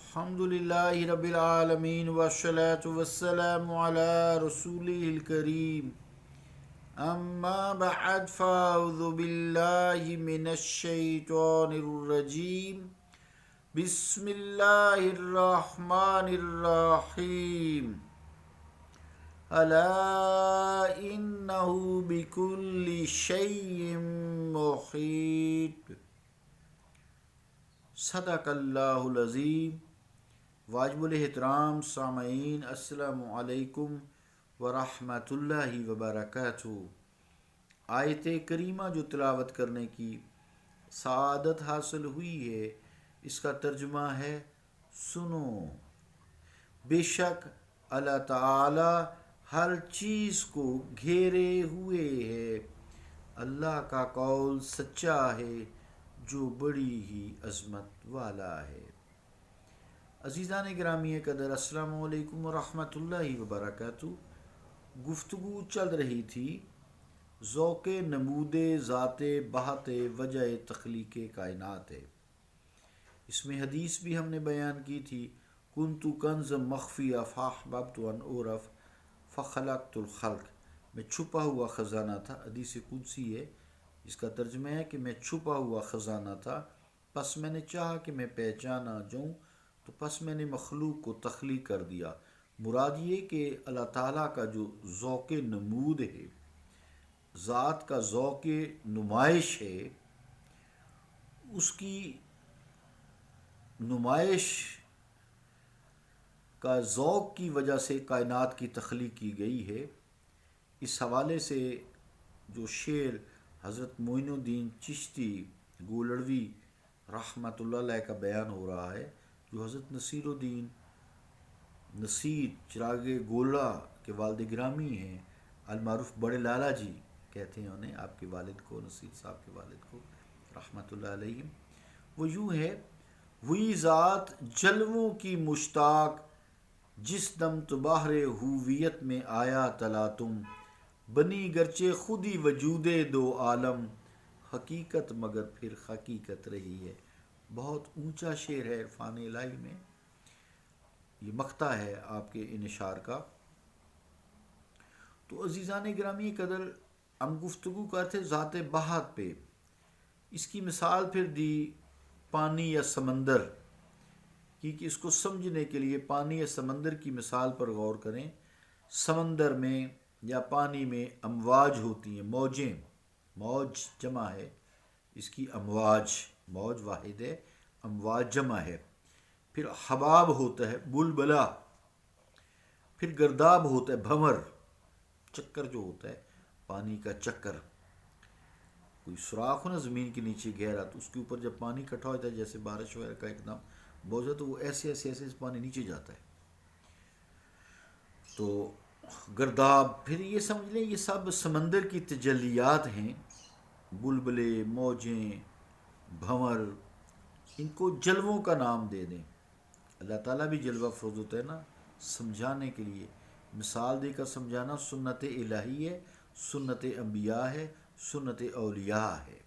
الحمد للہ رب العالمین والصلاة والسلام علی رسولہ الکریم اما بعد فاعوذ باللہ من الشیطان الرجیم بسم اللہ الرحمن الرحیم الا انہ بکل شیء محیط صدق اللہ العظیم۔ واجب الاحترام سامعین، السلام علیکم ورحمۃ اللہ وبرکاتہ۔ آیت کریمہ جو تلاوت کرنے کی سعادت حاصل ہوئی ہے، اس کا ترجمہ ہے سنو، بے شک اللہ تعالی ہر چیز کو گھیرے ہوئے ہے، اللہ کا قول سچا ہے جو بڑی ہی عظمت والا ہے۔ عزیزان گرامی قدر، السلام علیکم ورحمۃ اللہ وبرکاتہ۔ گفتگو چل رہی تھی ذوق نمود ذات بہت وجہ تخلیق کائنات ہے۔ اس میں حدیث بھی ہم نے بیان کی تھی، کنت کنز مخفی فاحببت ان اعرف فخلقت الخلق، میں چھپا ہوا خزانہ تھا۔ حدیث قدسی ہے، اس کا ترجمہ ہے کہ میں چھپا ہوا خزانہ تھا، پس میں نے چاہا کہ میں پہچانا جاؤں، تو پس میں نے مخلوق کو تخلیق کر دیا۔ مراد یہ کہ اللہ تعالیٰ کا جو ذوق نمود ہے، ذات کا ذوق نمائش ہے، اس کی نمائش کا ذوق کی وجہ سے کائنات کی تخلیق کی گئی ہے۔ اس حوالے سے جو شعر حضرت معین الدین چشتی گولڑوی رحمۃ اللہ علیہ کا بیان ہو رہا ہے، جو حضرت نصیر الدین نصیر چراغ گولڑا کے والد گرامی ہیں، المعروف بڑے لالا جی کہتے ہیں انہیں، آپ کے والد کو، نصیر صاحب کے والد کو رحمۃ اللہ علیہ۔ وہ یوں ہے، وہی ذات جلووں کی مشتاق، جس دم تو بحر ہوویت میں آیا تلا تم، بنی گرچہ خود ہی وجود دو عالم، حقیقت مگر پھر حقیقت رہی ہے۔ بہت اونچا شعر ہے عرفان الہی میں، یہ مقطع ہے آپ کے ان اشعار کا۔ تو عزیزان گرامی قدر، ہم گفتگو کرتے ذات بہت پہ، اس کی مثال پھر دی پانی یا سمندر کی، کہ اس کو سمجھنے کے لیے پانی یا سمندر کی مثال پر غور کریں۔ سمندر میں یا پانی میں امواج ہوتی ہیں، موجیں، موج جمع ہے اس کی امواج، موج واحد ہے، امواج جمع ہے۔ پھر حباب ہوتا ہے بلبلہ، پھر گرداب ہوتا ہے بھنور، چکر جو ہوتا ہے پانی کا چکر، کوئی سوراخ ہو نا زمین کے نیچے گہرا، تو اس کے اوپر جب پانی اکٹھا ہوتا ہے، جیسے بارش وغیرہ کا ایک دم بوجھا، تو وہ ایسے ایسے ایسے پانی نیچے جاتا ہے، تو گرداب۔ پھر یہ سمجھ لیں یہ سب سمندر کی تجلیات ہیں، بلبلے، موجیں، بھنور، ان کو جلووں کا نام دے دیں۔ اللہ تعالیٰ بھی جلوہ افروز ہوتا ہے نا، سمجھانے کے لیے مثال دے کر سمجھانا سنت الہی ہے، سنت انبیاء ہے، سنت اولیاء ہے۔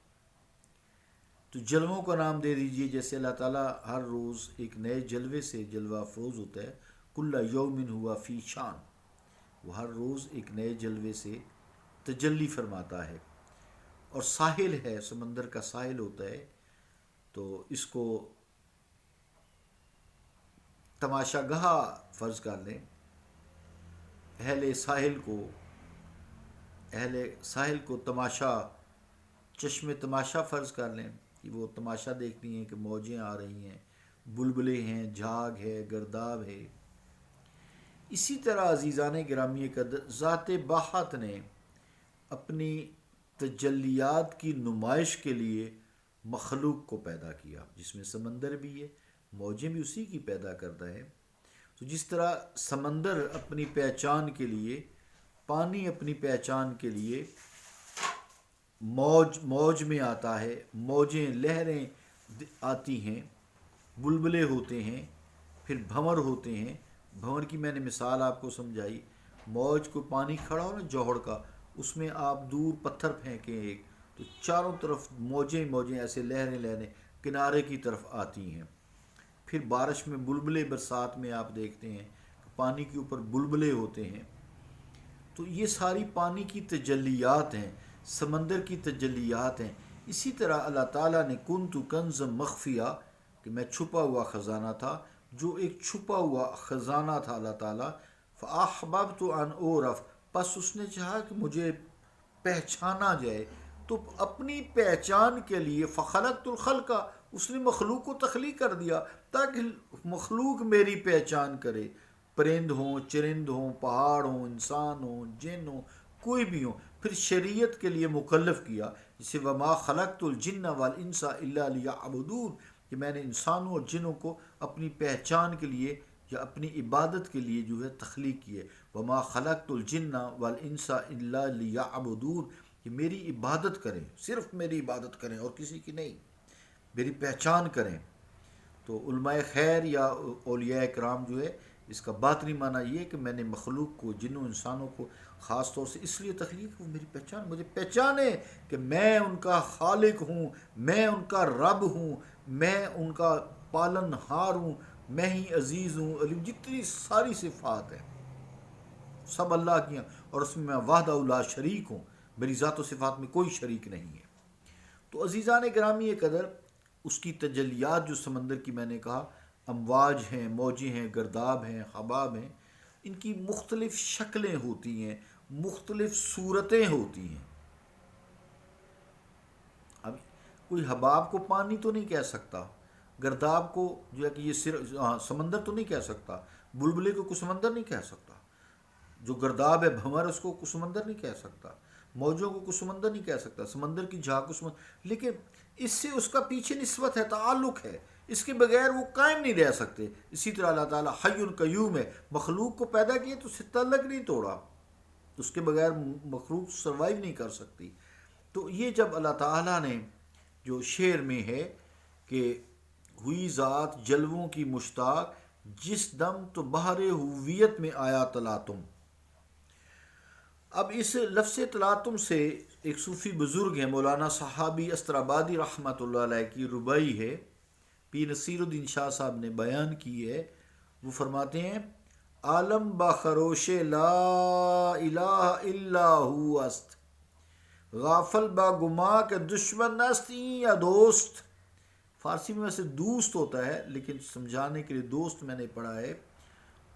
تو جلووں کا نام دے دیجئے، جیسے اللہ تعالیٰ ہر روز ایک نئے جلوے سے جلوہ افروز ہوتا ہے، کل یوم ہوا فی شان، وہ ہر روز ایک نئے جلوے سے تجلی فرماتا ہے۔ اور ساحل ہے، سمندر کا ساحل ہوتا ہے، تو اس کو تماشا گاہ فرض کر لیں، اہل ساحل کو تماشا، چشم تماشا فرض کر لیں کہ وہ تماشا دیکھتی ہیں کہ موجیں آ رہی ہیں، بلبلے ہیں، جھاگ ہے، گرداب ہے۔ اسی طرح عزیزان گرامی قدر، ذات بہت نے اپنی تجلیات کی نمائش کے لیے مخلوق کو پیدا کیا، جس میں سمندر بھی ہے، موجیں بھی اسی کی پیدا کرتا ہے۔ تو جس طرح سمندر اپنی پہچان کے لیے، پانی اپنی پہچان کے لیے موج میں آتا ہے، موجیں، لہریں آتی ہیں، بلبلے ہوتے ہیں، پھر بھنور ہوتے ہیں۔ بھنور کی میں نے مثال آپ کو سمجھائی، موج کو پانی کھڑا ہو نا جوہڑ کا، اس میں آپ دور پتھر پھینکیں ایک، تو چاروں طرف موجیں موجیں ایسے لہریں لہریں کنارے کی طرف آتی ہیں۔ پھر بارش میں بلبلے، برسات میں آپ دیکھتے ہیں پانی کے اوپر بلبلے ہوتے ہیں، تو یہ ساری پانی کی تجلیات ہیں، سمندر کی تجلیات ہیں۔ اسی طرح اللہ تعالیٰ نے کنت کنز مخفیہ، کہ میں چھپا ہوا خزانہ تھا، جو ایک چھپا ہوا خزانہ تھا اللہ تعالیٰ، فاحببت ان اعرف، پس اس نے چاہا کہ مجھے پہچانا جائے، تو اپنی پہچان کے لیے فخلقت الخلق، اس نے مخلوق کو تخلیق کر دیا تاکہ مخلوق میری پہچان کرے، پرند ہوں، چرند ہوں، پہاڑ ہوں، انسان ہوں، جن ہوں، کوئی بھی ہوں۔ پھر شریعت کے لیے مکلف کیا، جسے وما خلقت الجن والانس الا لیعبدون، کہ میں نے انسانوں اور جنوں کو اپنی پہچان کے لیے یا اپنی عبادت کے لیے جو ہے تخلیق کیے۔ وما خلقت الجن والانس الا لیعبدون، کہ میری عبادت کریں، صرف میری عبادت کریں اور کسی کی نہیں، میری پہچان کریں۔ تو علماء خیر یا اولیاء کرام جو ہے اس کا باطنی معنی یہ ہے کہ میں نے مخلوق کو، جنوں انسانوں کو خاص طور سے اس لیے تخلیق، وہ میری پہچان، مجھے پہچانے کہ میں ان کا خالق ہوں، میں ان کا رب ہوں، میں ان کا پالن ہار ہوں، میں ہی عزیز ہوں، علیم، جتنی ساری صفات ہیں سب اللہ کی ہیں، اور اس میں میں وحدہ لا شریک ہوں، میری ذات و صفات میں کوئی شریک نہیں ہے۔ تو عزیزان گرامی قدر، اس کی تجلیات جو سمندر کی میں نے کہا، امواج ہیں، موجیں ہیں، گرداب ہیں، حباب ہیں، ان کی مختلف شکلیں ہوتی ہیں، مختلف صورتیں ہوتی ہیں۔ اب کوئی حباب کو پانی تو نہیں کہہ سکتا، گرداب کو جو ہے کہ یہ سمندر تو نہیں کہہ سکتا، بلبلے کو کوئی سمندر نہیں کہہ سکتا، جو گرداب ہے بھنور اس کو کوئی سمندر نہیں کہہ سکتا، موجوں کو کوئی سمندر نہیں کہہ سکتا، سمندر کی جھاگ کو سمندر، لیکن اس سے اس کا پیچھے نسبت ہے، تعلق ہے، اس کے بغیر وہ قائم نہیں رہ سکتے۔ اسی طرح اللہ تعالیٰ حی قیوم ہے، مخلوق کو پیدا کیا تو اس سے تعلق نہیں توڑا، اس کے بغیر مخلوق سروائیو نہیں کر سکتی۔ تو یہ جب اللہ تعالیٰ نے جو شعر میں ہے کہ ہوئی ذات جلووں کی مشتاق، جس دم تو بحر ہویت میں آیا تلاطم۔ اب اس لفظ تلاطم سے ایک صوفی بزرگ ہیں مولانا صحابی استرابادی رحمۃ اللہ علیہ کی ربائی ہے، پیر نصیر الدین شاہ صاحب نے بیان کی ہے۔ وہ فرماتے ہیں عالم بخروش لا الہ الا ہو است، غافل با گما کے دشمن است یا دوست۔ فارسی میں ویسے دوست ہوتا ہے لیکن سمجھانے کے لیے دوست میں نے پڑھا ہے۔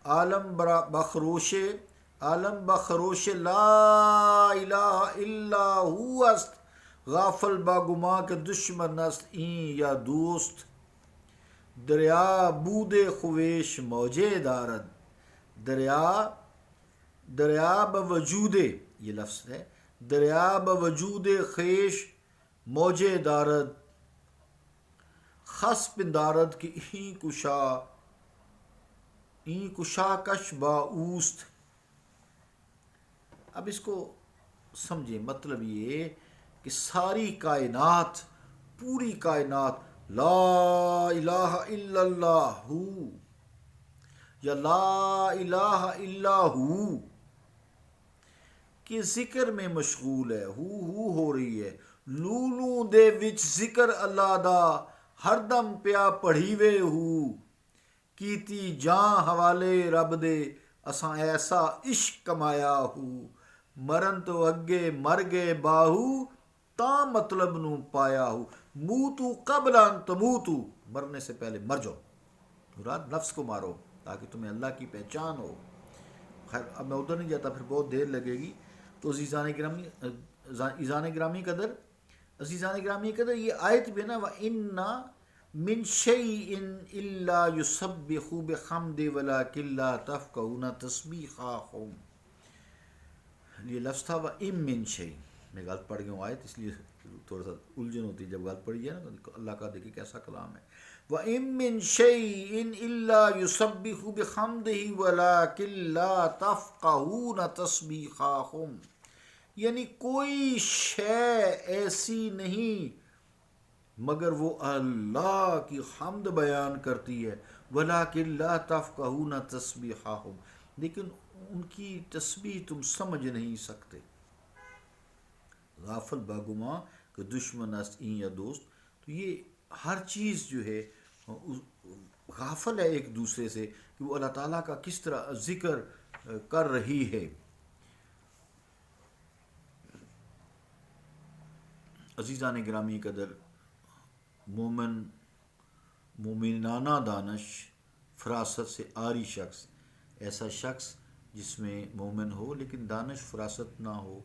عالم بخروش لا الہ الا ہو است، غافل با گما کے دشمن است این یا دوست۔ دریا بود خویش موجے دارد، دریا بوجود، یہ لفظ ہے، دریا بوجود خیش موجے دارد، خس پندارد کہ این کشا کش با اوست۔ اب اس کو سمجھیں، مطلب یہ کہ ساری کائنات، پوری کائنات لا الہ الا اللہ ہو یا لا الہ الا ہو کہ ذکر میں مشغول ہے، ہو رہی ہے، لولو دے وچ ذکر اللہ دا ہر دم پیا پڑھیوے ہو، کیتی جاں حوالے رب دے اساں ایسا عشق کمایا ہو، مرن تو اگے مر گئے باہو تاں مطلب نو پایا ہو، موتو قبل ان تموتو، مرنے سے پہلے مر جاؤ، مراد نفس کو مارو تاکہ تمہیں اللہ کی پہچان ہو۔ خیر اب میں ادھر نہیں جاتا، پھر بہت دیر لگے گی۔ تو عزیزان گرامی قدر یہ آیت بھی نا وَإِنَّ مِن شَيْءٍ إِلَّا يُسَبِّحُ بِحَمْدِ وَلَكِن لَا تَفْقَهُونَ تَسْبِيحَهُمْ، یہ لفظ تھا وَإِن مِن شَيْءٍ، میں غلط پڑھ گیا ہوں آیت، اس لیے تھوڑا سا الجھن ہوتی ہے جب غلط پڑھی جائے نا، تو اللہ کا دیکھیں کیسا کلام ہے۔ وَإِن مِّن شَيْءٍ إِلَّا يُسَبِّحُ بِحَمْدِهِ وَلَكِن لَا تَفْقَهُونَ تَسْبِيحَهُمْ، یعنی کوئی شے ایسی نہیں مگر وہ اللہ کی حمد بیان کرتی ہے، وَلَكِن لَا تَفْقَهُونَ تَسْبِيحَهُمْ، لیکن ان کی تسبیح تم سمجھ نہیں سکتے۔ غافل باگما کہ دشمن است این یا دوست، تو یہ ہر چیز جو ہے غافل ہے ایک دوسرے سے کہ وہ اللہ تعالیٰ کا کس طرح ذکر کر رہی ہے۔ عزیزان گرامی قدر، مومنانہ دانش، فراست سے عاری شخص، ایسا شخص جس میں مومن ہو لیکن دانش فراست نہ ہو،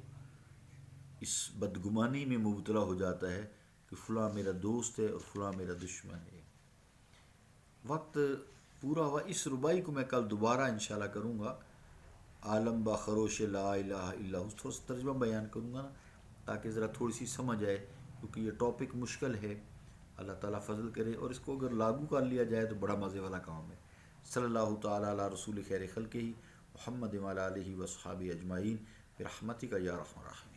اس بدگمانی میں مبتلا ہو جاتا ہے کہ فلاں میرا دوست ہے اور فلاں میرا دشمن ہے۔ وقت پورا ہوا، اس ربائی کو میں کل دوبارہ انشاءاللہ کروں گا، عالم با خروش لا الہ الا ہو، تھوڑا سا ترجمہ بیان کروں گا نا تاکہ ذرا تھوڑی سی سمجھ آئے، کیونکہ یہ ٹاپک مشکل ہے۔ اللہ تعالیٰ فضل کرے اور اس کو اگر لاگو کر لیا جائے تو بڑا مزے والا کام ہے۔ صلی اللہ تعالیٰ علی رسول خیر خلقہ محمد وعلی آلہ وصحبہ اجمعین برحمتک یا ارحم الراحمین۔